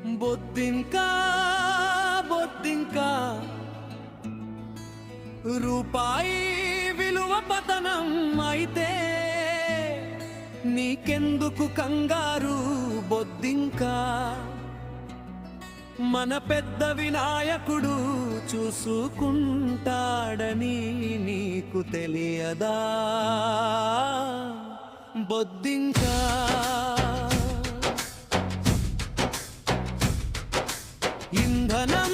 బొద్దింకా బొద్దింకా రూపాయి విలువ పతనం అయితే నీకెందుకు కంగారు బొద్దింకా మన పెద్ద వినాయకుడు చూసుకుంటాడని నీకు తెలియదా బొద్దింకా ఇంధనం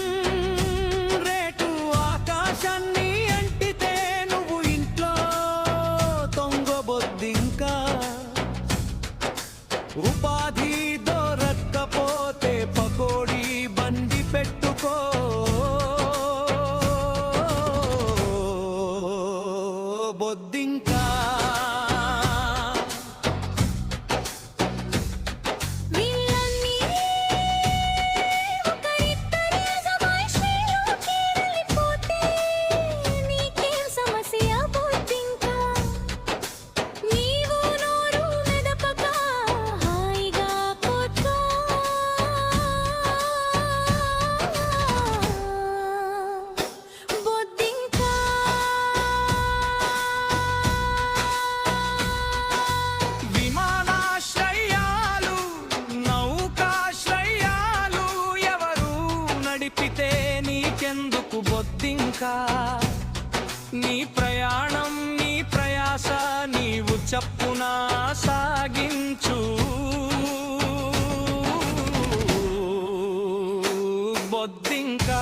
రేటు ఆకాశాన్ని అంటితే నువ్వు ఇంట్లో తొంగబొద్దింకా ఉపాధి దొరక్కపోతే పకోడీ బండి పెట్టుకో బొద్దింకా నీకెందుకు బొద్దింకా నీ ప్రయాణం నీ ప్రయాస నీవు చప్పున సాగించు బొద్దింకా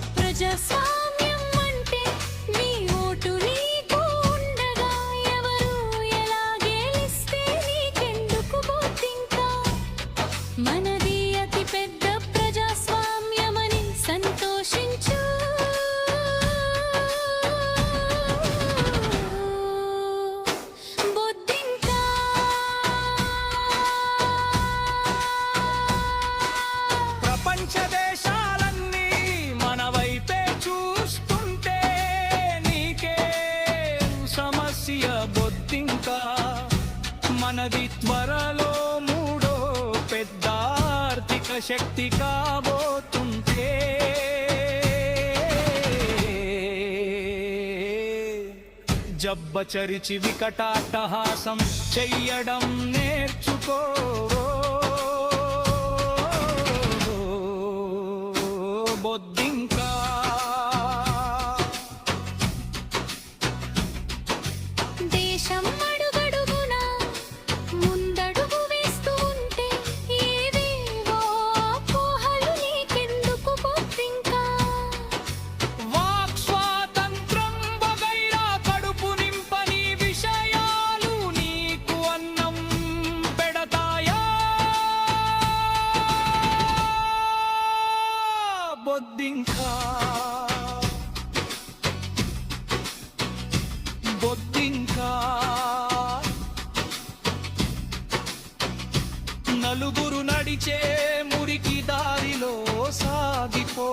ప్రజాస్వామ్యం అంటే నీ ఓటు నీకు ఉండగా ఎవరు ఎలా గెలిస్తే నీకెందుకు బొద్దింకా మనది అతి పెద్ద ప్రజాస్వామ్యమని సంతోషించు బొద్దింకా ప్రపంచ దేశాలన్నీ మన వైపే చూస్తుంటే నీకే సమస్య బొద్దింకా మనది త్వరలో పెద్ద ఆర్థిక శక్తి కాబోతుంటే జబ్బచరిచి వికటాట్టహాసం చెయ్యడం నేర్చుకో బొద్దింకా దేశం అడుగడుగునా ముందడుగు వేస్తూ ఉంటే ఏవేవో అపోహలు నీకెందుకు బొద్దింకా వాక్ స్వాతంత్రం వగైరా కడుపు నింపని విషయాలు నీకు అన్నం పెడతాయా బొద్దింకా బొద్దింకా నలుగురు నడిచే మురికి దారిలో సాగిపో